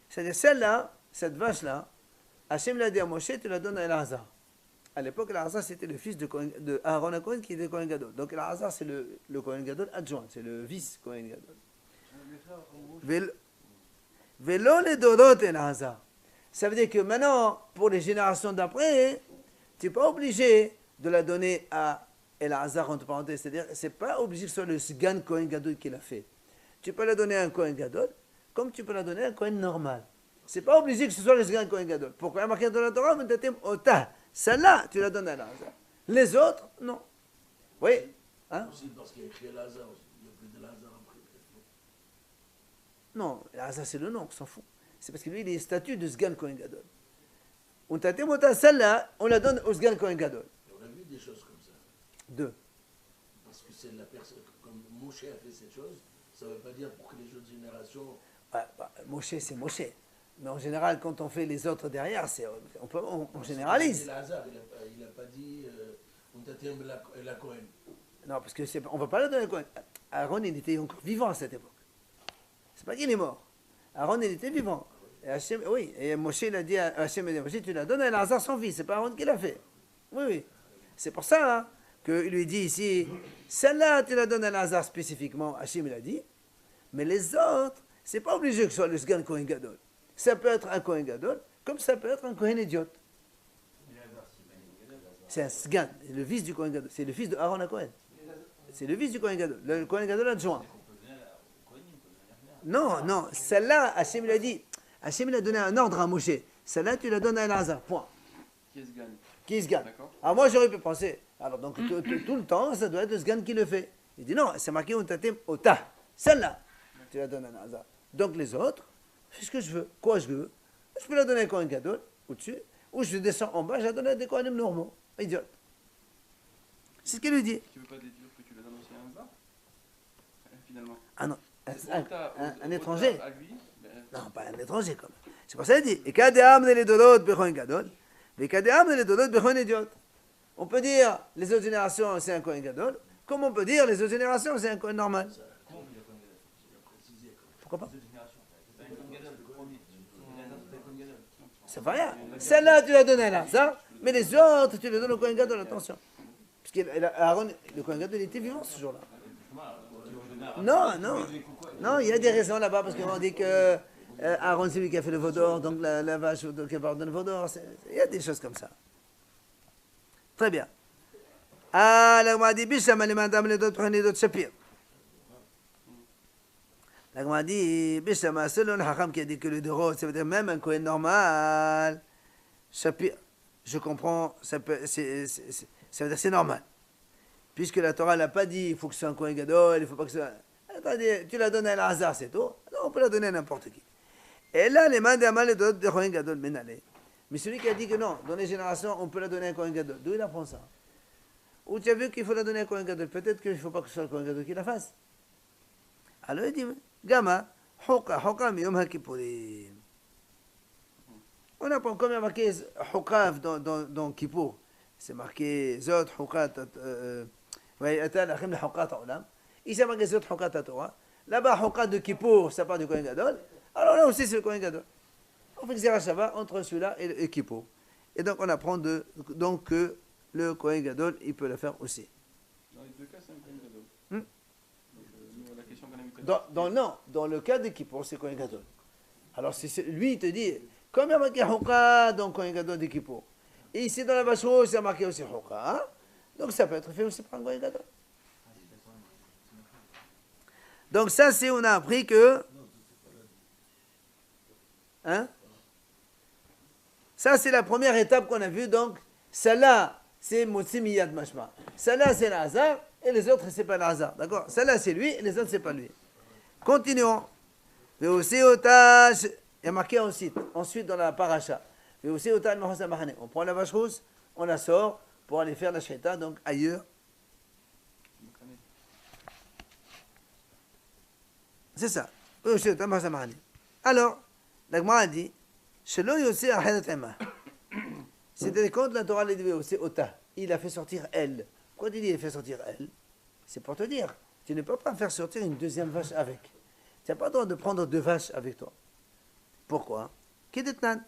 C'est-à-dire, celle-là, cette vache-là, Hachem l'a dit à Moshe, tu la donnes à Elazar. À l'époque, Elazar, c'était le fils de Aaron HaKohen qui était Kohen Gadol. Donc, Elazar, c'est le Kohen Gadol adjoint, c'est le vice-Kohen Gadol. Velo le dodot Elazar. Ça veut dire que maintenant, pour les générations d'après, tu n'es pas obligé de la donner à Elazar, entre parenthèses. C'est-à-dire, ce n'est pas obligé que ce soit le Sgan Kohen Gadol qui l'a fait. Tu peux la donner à un Kohen Gadol, comme tu peux la donner à un Kohen normal. Ce n'est pas obligé que ce soit le Sgan Kohen Gadol. Pourquoi il y a marqué dans la Torah, celle-là, tu la donnes à Elazar. Les autres, non. Oui. Hein? Aussi parce qu'il y a écrit Elazar, il n'y a plus de Elazar après. Non, Elazar, c'est le nom, on s'en fout. C'est parce que lui, il est statut de Sgan Kohen Gadol. On t'a témoigné celle-là, on la donne au Sgan Kohen Gadol. On a vu des choses comme ça. Deux. Parce que c'est la personne, comme Moshe a fait cette chose, ça ne veut pas dire pour que les autres générations. Moshe, c'est Moshe. Mais en général, quand on fait les autres derrière, on généralise. Elazar, il n'a pas dit on t'a témoigné la Cohen. Non, parce que on ne va pas la donner à Kohen. Aaron, il était encore vivant à cette époque. C'est pas qu'il est mort. Aaron, il était vivant. Et Hachem, oui, et Moshe il a dit à Hachem, Moshe, tu la donnes à Elazar son fils, c'est pas Aaron qui l'a fait. Oui, oui. C'est pour ça hein, qu'il lui dit ici, celle-là, tu la donnes à Elazar spécifiquement, Hachem il a dit, mais les autres, c'est pas obligé que ce soit le Sgan Kohen Gadol. Ça peut être un Kohen Gadol, comme ça peut être un Kohen idiote. C'est un Sgan, le fils du Kohen Gadol, c'est le fils de Aaron HaKohen. C'est le fils du Kohen Gadol, le Kohen Gadol adjoint. Non, non, celle-là, Hachem il a dit, Hachem il a donné un ordre à Moshe. Celle-là, tu la donnes à Elazar. Point. Qui est ce gagne? Qui se gagne. D'accord. Alors moi, j'aurais pu penser. Alors donc, tout le temps, ça doit être le Sgan qui le fait. Il dit non, c'est marqué Untatem Ota. Celle-là, tu la donnes à Elazar. Donc les autres, fais ce que je veux. Quoi je veux? Je peux la donner à un Kohen Gadol, au-dessus, ou je descends en bas, je la donne à des Kohanim normaux. Idiote. C'est ce qu'il lui dit. Tu veux pas dire que tu la donnes aussi à un Hazar? Finalement. Ah non, un Au étranger. à lui, Non, pas un étranger quand même. C'est pour ça qu'il dit, et Kadéam les dolot bechoin gadol, et Kadéam les dolot bechoin idiot. On peut dire les autres générations c'est un Kohen Gadol, comme on peut dire les autres générations c'est un Kohen normal. Pourquoi pas? Ça va rien. Celle-là tu la donnes à Elazar, mais les autres tu les donnes au Kohen Gadol, attention. Parce qu'Aaron, le Kohen Gadol, il était vivant ce jour-là. Non, non. Non, il y a des raisons là-bas, parce qu'on dit que Aaron, c'est lui qui a fait le vaudor, donc la vache qui pardonne le vaudor. Il y a des choses comme ça. Très bien. Ah, la Gemara dit, Bisham, les madame, les d'autres, prenez d'autres chapitres. La Gemara dit, Bisham, selon le Hacham qui a dit que le Dorot, ça veut dire même un Kohen normal. Chapitre, je comprends, ça veut dire c'est normal. Puisque la Torah n'a pas dit il faut que ce soit un Kohen Gadol, il ne faut pas que ce soit. Attendez, tu la donnes à Elazar, c'est tout. Non, on peut la donner à n'importe qui. Et là, les mains d'Amal et d'autres de Kohen Gadol, mais celui qui a dit que non, dans les générations, on peut la donner à un Kohen Gadol, d'où il apprend ça? ou tu as vu qu'il faut la donner à Kohen Gadol. Peut-être qu'il ne faut pas que ce soit le Kohen Gadol qui la fasse. Alors il dit, Gama, Hoka miyom ha-kippurim. On apprend comme il y a marqué Hokav dans Kippour. C'est marqué Zot, Hokat, ici, marqué Zot, Hokat, Torah. Là-bas, Hokat de Kippour, ça part du Kohen Gadol. Alors là aussi, c'est le Kohen Gadol. On fait Xera Shava entre celui-là et Kippour. Et donc, on apprend donc que le Kohen Gadol, il peut le faire aussi. Dans les deux cas, c'est un Kohen Gadol. Hmm? Donc, la question qu'on a mis tout à l'heure. Non, dans le cas de Kippour, c'est Kohen Gadol. Alors, lui, il te dit, comme il y a marqué Hoka dans Kohen Gadol de Kippour, et ici dans la vache rose, il y a marqué aussi Hoka, hein? Donc ça peut être fait aussi par un Kohen Gadol. Donc ça, c'est, on a appris que... Hein? Ça, c'est la première étape qu'on a vue. Donc, celle-là, c'est Motsi Miyad Mashma. Celle-là, c'est le hasard, et les autres, c'est pas le hasard. D'accord? Celle-là, c'est lui, et les autres, c'est pas lui. Continuons. Mais aussi, otage, il y a marqué ensuite dans la paracha. Mais aussi, otage, on prend la vache rousse, on la sort pour aller faire la shrita, donc ailleurs. C'est ça. Alors, la Gemara a dit, c'était quand la Torah l'a dit, c'est Ota. Il a fait sortir elle. Pourquoi il dit il a fait sortir elle? C'est pour te dire, tu ne peux pas faire sortir une deuxième vache avec. Tu n'as pas le droit de prendre deux vaches avec toi. Pourquoi? Kidetnan.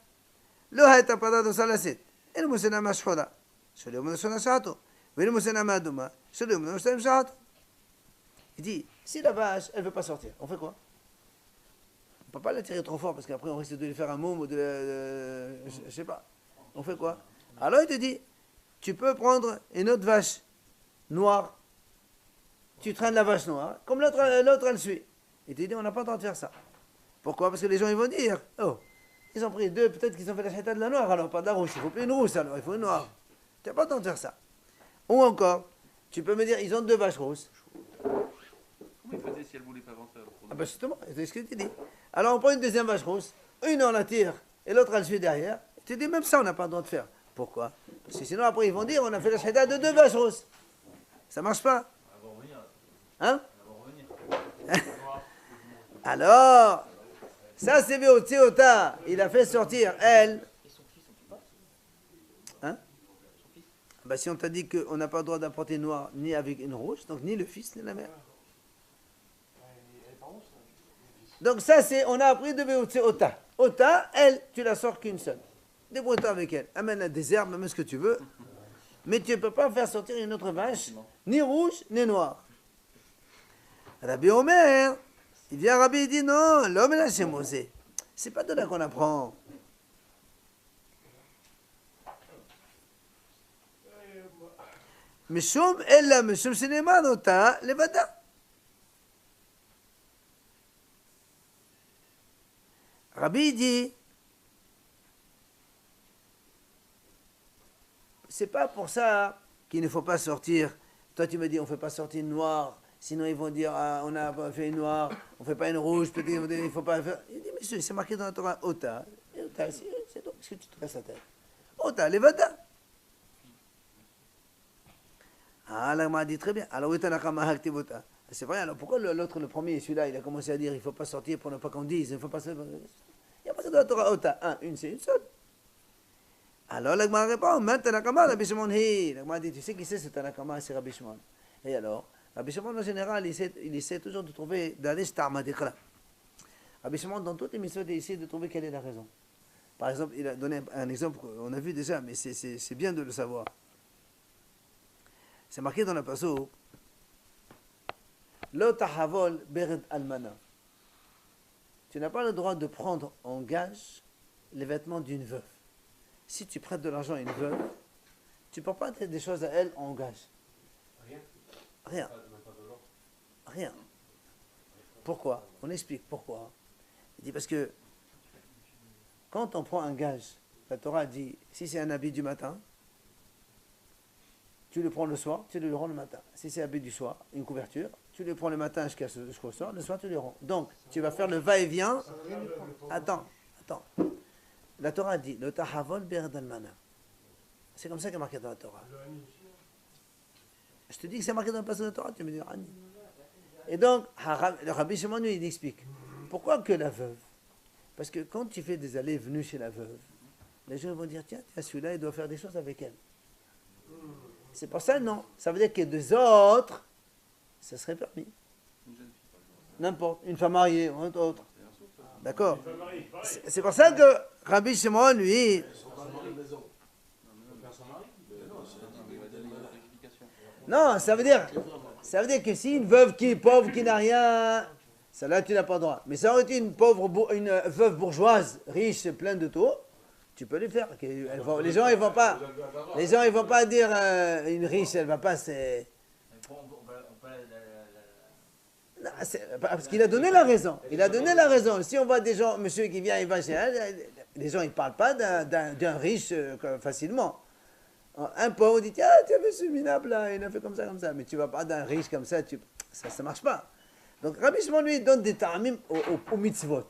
Lo haïta parado salasit. El musena mashhoda. Shelo musena shato. Vel musena maduma. Shelo musena shato. Il dit, si la vache, elle ne veut pas sortir, on fait quoi? On ne peut pas la tirer trop fort parce qu'après on risque de lui faire un môme ou je ne sais pas. On fait quoi? Alors il te dit, tu peux prendre une autre vache noire. Tu traînes la vache noire, comme l'autre elle suit. Il te dit, on n'a pas le droit de faire ça. Pourquoi? Parce que les gens ils vont dire, oh, ils ont pris deux, peut-être qu'ils ont fait la chita de la noire, alors pas de la rouge. Il ne faut plus une rousse alors, il faut une noire. Tu n'as pas le temps de faire ça. Ou encore, tu peux me dire, ils ont deux vaches rousses. Comment il faisait si elle voulait pas avancer alors? Ah ben justement, c'est ce que tu dis. Alors on prend une deuxième vache rousse, une on la tire, et l'autre elle suit derrière. Tu dis, même ça on n'a pas le droit de faire. Pourquoi? Parce que sinon après ils vont dire, on a fait la shahada de deux vaches rousses. Ça marche pas. Hein? Alors, ça c'est Véotséota, il a fait sortir elle. Hein? Ben, si on t'a dit qu'on n'a pas le droit d'apporter noir ni avec une rouge, donc ni le fils ni la mère. Donc ça c'est, on a appris de Véotséota. Ota, elle, tu la sors qu'une seule. Débrouille-toi avec elle. Amène-la des herbes, même ce que tu veux. Mais tu ne peux pas faire sortir une autre vache, ni rouge, ni noire. Rabbi Omer, il vient Rabbi, il dit non, l'homme là c'est Mosé. C'est pas de là qu'on apprend. Mishum ella mishum shenema ota levada. Rabbi dit, c'est pas pour ça qu'il ne faut pas sortir. Toi tu me dis on ne fait pas sortir noir. Sinon, ils vont dire, ah, on a fait une noire, on ne fait pas une rouge, peut-être il ne faut pas faire. Il dit, monsieur, c'est marqué dans la Torah, Ota. Et Ota, c'est donc, est-ce que tu te casses la tête? Ota, Levada. Ah, là, m'a dit très bien. Alors, Ota, Nakama, Haktivota. C'est vrai, alors pourquoi l'autre, le premier, celui-là, il a commencé à dire, il ne faut pas sortir pour ne pas qu'on dise, il ne faut pas sortir. Il n'y a pas dans la Torah, Ota. Une, c'est une seule. Alors, là, m'a répondu, maintenant, Nakama, Rabbi Shimon, hi. Là, m'a dit, tu sais qui c'est, c'est Tanakama, c'est Rabbi Shimon. Et alors? Rabbi Shimon, en général, il essaie toujours de trouver d'aller Starmadikra. Rabbi Shimon, dans toutes les missions, il essaie de trouver quelle est la raison. Par exemple, il a donné un exemple qu'on a vu déjà, mais c'est bien de le savoir. C'est marqué dans la passo Lo tahavol bered almana. Tu n'as pas le droit de prendre en gage les vêtements d'une veuve. Si tu prêtes de l'argent à une veuve, tu ne peux pas prêter des choses à elle en gage. Rien. Rien. Pourquoi? On explique pourquoi. Il dit parce que quand on prend un gage, la Torah dit, si c'est un habit du matin, tu le prends le soir, tu le rends le matin. Si c'est un habit du soir, une couverture, tu le prends le matin jusqu'au soir, le soir tu le rends. Donc, tu vas faire le va-et-vient. Attends. La Torah dit, le tahavol bered almana. C'est comme ça qu'il est marqué dans la Torah. Je te dis que c'est marqué dans le passage de la Torah, tu me dis Rani. Et donc, le Rabbi Shimon, lui, il explique. Pourquoi que la veuve? Parce que quand tu fais des allées et venues chez la veuve, les gens vont dire, tiens, celui-là, il doit faire des choses avec elle. C'est pour ça, non. Ça veut dire que deux autres, ça serait permis. Une jeune fille, par exemple. N'importe, une femme mariée ou un autre. C'est un souffle. D'accord. Une femme mariée, pareil. C'est pour ça que Rabbi Shimon, lui, Ils sont pas dans la maison. Faire son mari. Non, c'est Non, mais il va donner une autre explication. non, ça veut dire que si une veuve qui est pauvre, qui n'a rien, celle-là, tu n'as pas le droit. Mais ça aurait été une veuve bourgeoise, riche, pleine de tout, tu peux le faire. Les gens, ils vont pas. Les gens, ils vont pas dire une riche, elle va pas. C'est. Non, parce qu'il a donné la raison. Il a donné la raison. Si on voit des gens, monsieur qui vient, il va chez elle, les gens, ils ne parlent pas d'un riche facilement. Un pauvre dit, tiens, tu as vu ce minable là, il a fait comme ça, comme ça. Mais tu ne vas pas d'un riche comme ça, ça ne marche pas. Donc Rabbi Shimon, lui, donne des ta'amim au mitzvot.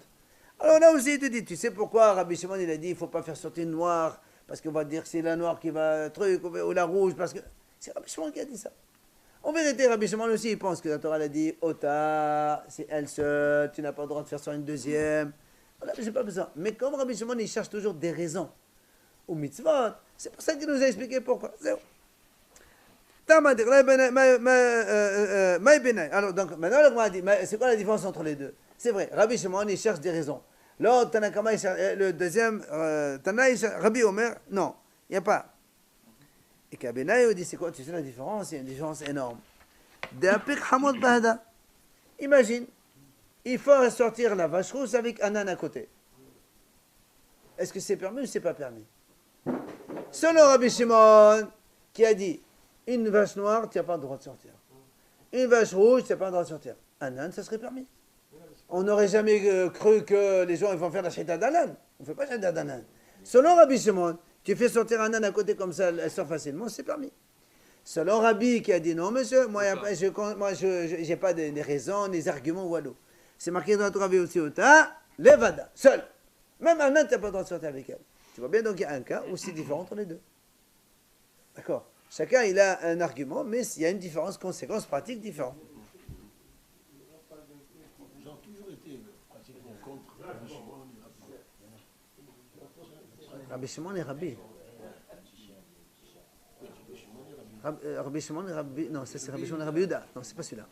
Alors là aussi, il te dit, tu sais pourquoi Rabbi Shimon, il a dit, il ne faut pas faire sortir une noire, parce qu'on va dire que c'est la noire qui va truc, ou la rouge, parce que... C'est Rabbi Shimon qui a dit ça. En vérité, Rabbi Shimon aussi, il pense que la Torah, elle a dit, Ota, c'est elle seule, tu n'as pas le droit de faire sur une deuxième. Voilà, j'ai pas besoin. Mais comme Rabbi Shimon, il cherche toujours des raisons au mitzvot, c'est pour ça qu'il nous a expliqué pourquoi. C'est alors, donc, maintenant, c'est quoi la différence entre les deux? C'est vrai, Rabbi Shimon, il cherche des raisons. L'autre, Tanakama, le deuxième, Rabbi Omer, non, il n'y a pas. Et qu'Abenaï, il dit, c'est quoi? Tu sais la différence? Il y a une différence énorme. Imagine, il faut sortir la vache rousse avec un âne à côté. Est-ce que c'est permis ou c'est pas permis? Selon Rabbi Shimon, qui a dit, une vache noire, tu n'as pas le droit de sortir. Une vache rouge, tu n'as pas le droit de sortir. Un âne, ça serait permis. On n'aurait jamais cru que les gens ils vont faire la shaita d'un âne. On ne fait pas la shaita d'un âne. Selon Rabbi Shimon, tu fais sortir un âne à côté comme ça, elle sort facilement, c'est permis. Selon Rabbi qui a dit non, monsieur, moi, je n'ai pas des raisons, des arguments ou allo. C'est marqué dans notre Rabbi aussi, levada, seul. Même un âne, tu n'as pas le droit de sortir avec elle. Tu vois bien, donc il y a un cas où c'est différent entre les deux. D'accord. Chacun, il a un argument, mais il y a une différence, conséquence pratique différente. Ils ont toujours été pratiquement contre Rabbi Shimon et Rabbi Shimon et Rabbi. Rabbi Shimon et Rabbi. Non, ça c'est Rabbi Shimon et Rabbi Yehuda. Non, c'est pas celui-là.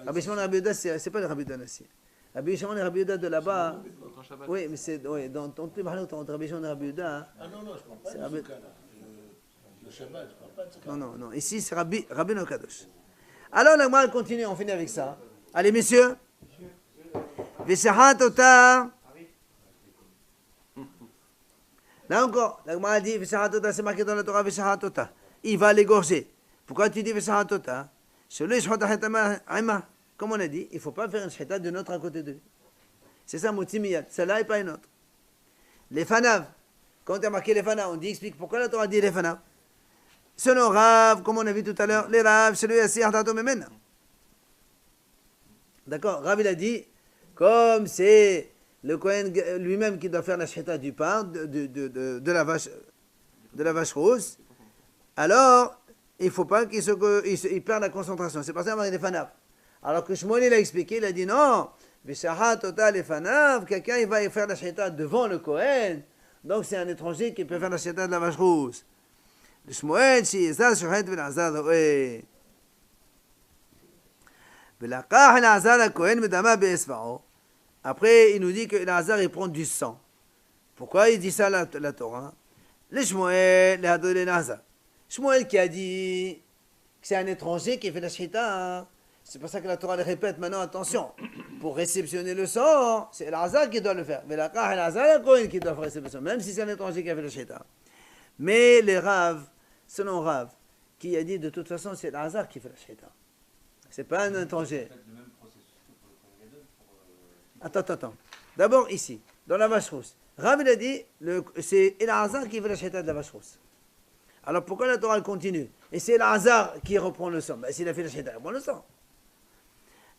Rabbi Shimon et Rabbi Yehuda, c'est pas le Rabbi Yehuda Nassi. Rabbi Shimon et Rabbi Yehuda de là-bas. Oui, mais c'est. Oui, dans ton truc, entre Rabbi Shimon et Rabbi Yehuda. Ah non, je ne parle pas de ce cas-là. Le Shabbat, je ne parle pas de ce cas-là. Non. Ici, c'est Rabbi Nokadosh. Alors, la Gemara continue, on finit avec ça. Allez, messieurs. Veshahat Ota. Là encore, la Gemara dit Veshahat Ota, c'est marqué dans la Torah Veshahat Ota. Il va l'égorger. Pourquoi tu dis Veshahat Ota? Comme on a dit, il ne faut pas faire une shita d'une autre à côté de lui. C'est ça, Moutimiyat. Celle-là et pas une autre. Les fanav. Quand tu as marqué les fanav, on dit, explique pourquoi la Torah dit les fanav. Selon Rav, comme on a vu tout à l'heure, les Rav, c'est lui assis Artato Memena. D'accord, Rav il a dit, comme c'est le Kohen lui-même qui doit faire la shita du pain, de la vache rousse, alors il ne faut pas qu'il perde la concentration. C'est pour ça qu'il y a des fanav. Alors que Shmuel il a expliqué, il a dit non, Veshahat Ota les fanav, quelqu'un il va faire la shita devant le Kohen, donc c'est un étranger qui peut faire la shita de la vache rousse. לשמואל שיזל שוחט ולעזר רואה. ולקח אלעזר הכהן מדמה באצבעו. Après, il nous dit que Elazar il prend du sang. Pourquoi il dit ça la Torah? Le Shmuel, le Hadol Elazar. Shmuel qui a dit que c'est un étranger qui fait la shita. C'est pour ça que la Torah le répète maintenant, attention. Pour réceptionner le sang, c'est Elazar qui doit le faire. ולקח אלעזר הכהן qui doit faire la réception, même si c'est un étranger qui a fait la shita. Mais les Rav, selon Rav, qui a dit de toute façon c'est Elazar qui fait la shita. C'est pas un étranger. Attends. D'abord ici, dans la vache rousse. Rav il a dit, c'est Elazar qui fait la shita de la vache rousse. Alors pourquoi la Torah continue? Et c'est Elazar qui reprend le sang. Ben, s'il a fait la shita, il reprend le sang.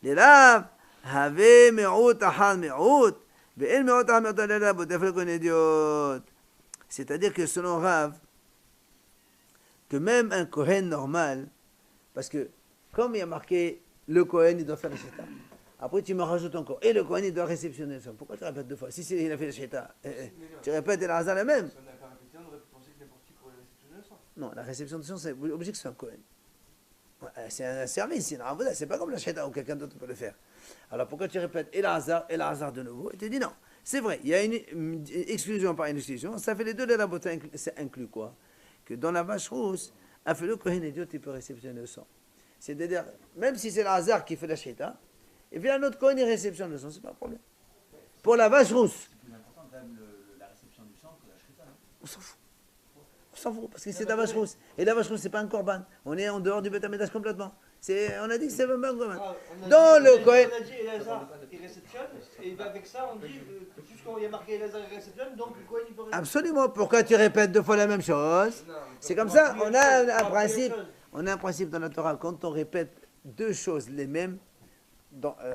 Les Rav, Have me'out ahal me'out, ve'el me'out ahal me'out alala, b'otefel kon idiot. C'est-à-dire que selon Rav, que même un Kohen normal, Parce que, comme il y a marqué, le Kohen, il doit faire la Sheta. Après, tu me rajoutes encore. Et le Kohen, il doit réceptionner le sang. Pourquoi tu répètes deux fois? Si il a fait la Sheta, tu répètes Elazar le même. Si on n'a pas répété, on aurait pu penser que n'importe qui pourrait réceptionner le sang. Non, la réception de sang, c'est obligé que ce soit un Kohen. Ouais, c'est un service, c'est une avoda, c'est pas comme la Sheta où quelqu'un d'autre peut le faire. Alors pourquoi tu répètes Elazar de nouveau? Et tu dis non. C'est vrai, il y a une exclusion par une exclusion. Ça fait les deux, les rabotin, c'est inclus quoi? Que dans la vache rousse, un fait le Kohen idiot, il peut réceptionner le sang. C'est-à-dire, même si c'est Elazar qui fait la Sheta, et puis un autre Kohen, il réceptionne le sang, c'est pas un problème. Pour la vache rousse. C'est plus important quand même la réception du sang que la shrita. On s'en fout. On s'en fout, parce que c'est la vache rousse. Et la vache rousse, c'est pas un korban. On est en dehors du Beth Amikdash complètement. On a dit que c'est même pas un korban. Dans le Kohen. On a dit Elazar, il réceptionne, et avec ça, on dit, puisqu'il y a marqué Elazar, il réceptionne, donc le Kohen, il peut réceptionner. Absolument. Pourquoi tu répètes deux fois la même chose? C'est comme ça. On a un principe dans la Torah. Quand on répète deux choses les mêmes,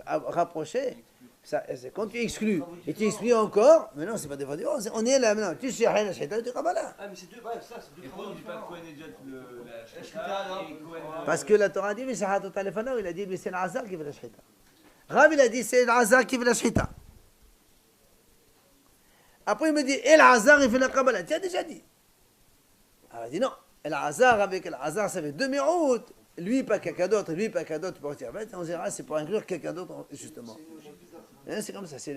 rapprochées, c'est quand tu exclus. Et tu exclus encore, mais non, c'est pas des fois. On est là maintenant. Tu sais rien, la Sheta, tu Kabbalah. Ah, mais c'est deux, ouais, ça, c'est deux Et pourquoi on dit pas Kohen Ediot la Shrita, shrita non. et Kohen. Parce que la Torah dit, mais c'est Hatot Alefana, il a dit, mais c'est l'Azar qui fait la Shita. Rav, il a dit, c'est l'Azar qui fait la Shita. Après, il me dit, et l'Azar, il fait la Kabbalah. Tu as déjà dit. Alors, il dit non. Et l'Azar, avec l'Azar, ça fait deux miroutes. Lui, pas quelqu'un d'autre, lui, pas quelqu'un d'autre pour dire. En général, c'est pour inclure quelqu'un d'autre, justement. C'est comme ça, c'est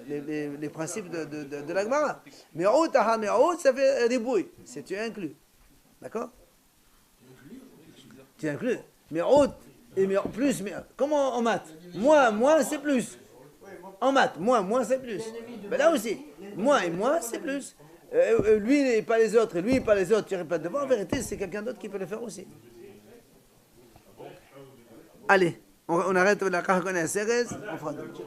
les principes de la Gemara. Mirout, aha, mirout, ça fait ribouille. C'est tu inclus. D'accord? Tu inclus. Mirout et plus. Comment en maths? Moins, c'est plus. En maths, moins, c'est plus. Mais là aussi, moins et moins, c'est plus. Lui et pas les autres, et lui et pas les autres, tu répètes devant. En vérité, c'est quelqu'un d'autre qui peut le faire aussi. Allez, on arrête la Karkon et Serez, on fera d'autres.